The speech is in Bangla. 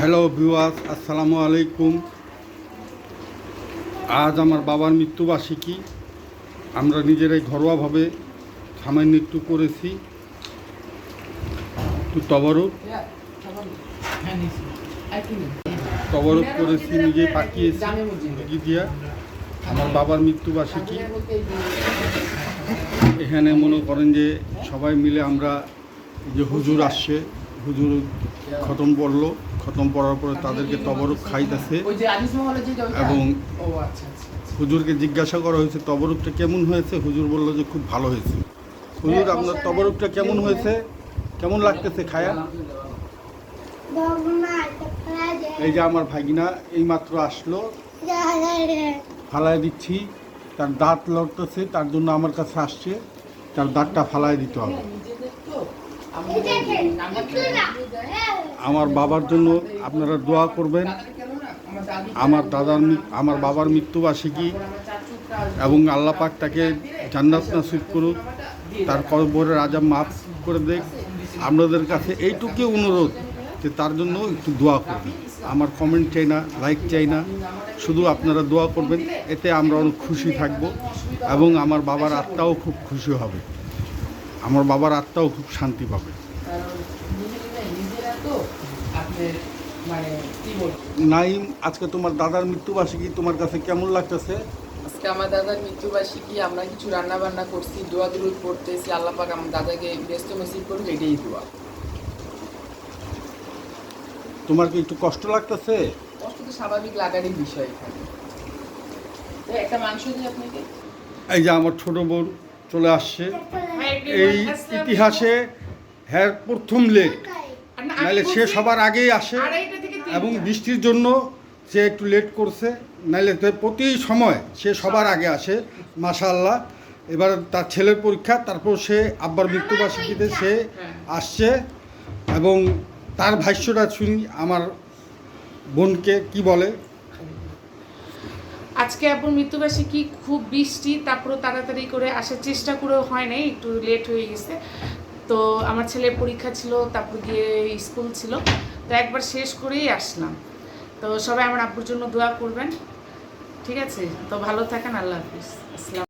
হ্যালো ভিউয়ার্স, আসসালামু আলাইকুম। আজ আমার বাবার মৃত্যুবার্ষিকী। আমরা নিজেরাই ঘরোয়াভাবে সামান্য একটু করেছি, একটু তবরক করেছি, নিজে পাকিয়েছি মুরগি দিয়া। আমার বাবার মৃত্যুবার্ষিকী, এখানে মনে করেন যে সবাই মিলে আমরা যে হুজুর আসছে, হুজুর খতম পড়লো, খতম পড়ার পরে তাদেরকে তবরক খাইতেছে এবং হুজুরকে জিজ্ঞাসা করা হয়েছে তবরকটা কেমন হয়েছে। হুজুর বললো যে খুব ভালো হয়েছে। হুজুর, আপনার তবরকটা কেমন হয়েছে, কেমন লাগতেছে খায়া? এই যে আমার ভাগিনা এইমাত্র আসলো, ফালায় দিচ্ছি। তার দাঁত লড়তেছে, তার জন্য আমার কাছে আসছে। তার দাঁতটা ফালায় দিতে হবে। আমার বাবার জন্য আপনারা দোয়া করবেন। আমার বাবার মৃত্যুবার্ষিকী, এবং আল্লাহ পাক তাকে জান্নাত নসিব করুক, তার কবরের আযাব মাফ করে দেখ। আপনাদের কাছে এইটুকু অনুরোধ যে তার জন্য একটু দোয়া করবেন। আমার কমেন্ট চাই না, লাইক চাই না, শুধু আপনারা দোয়া করবেন। এতে আমরা অনেক খুশি থাকব এবং আমার বাবার আত্মাও খুব খুশি হবে, আমার বাবার আত্মাও খুব শান্তি পাবে। নাইম, আজকে তোমার দাদার মৃত্যুবার্ষিকী, তোমার কাছে কেমন লাগতেছে? আজকে আমার দাদার মৃত্যুবার্ষিকী, আমরা কিছু রান্না বান্না করছি, দোয়া দুরুদ পড়তেছি, আল্লাহ পাক আমার দাদাকে ব্যস্ত নসিব করুক, এটাই দোয়া। তোমার কি একটু কষ্ট লাগতেছে? কষ্ট তো স্বাভাবিক লাগারই বিষয় এখানে। একটা মাংস দিই আপনাকে। এই যে আমার ছোট বোন চলে আসছে, এই ইতিহাসে হ্যাঁ প্রথম লেট, নাহলে সে সবার আগেই আসে এবং বৃষ্টির জন্য সে একটু লেট করছে, নাহলে প্রতি সময় সে সবার আগে আসে। মাশাআল্লাহ, এবার তার ছেলের পরীক্ষা, তারপর সে আব্বার মৃত্যুবার্ষিকীতে সে আসছে। এবং তার ভাষ্যটা শুনি, আমার বোনকে কি বলে। আজকে আব্বুর মৃত্যুবার্ষিকী, খুব বৃষ্টি, তারপরে তাড়াতাড়ি করে আসার চেষ্টা করেও হয় নাই, একটু লেট হয়ে গেছে। তো আমার ছেলের পরীক্ষা ছিল, তারপর গিয়ে স্কুল ছিল, তো একবার শেষ করেই আসলাম। তো সবাই আমার আব্বুর জন্য দোয়া করবেন, ঠিক আছে? তো ভালো থাকেন, আল্লাহ হাফিজ, আসসালাম।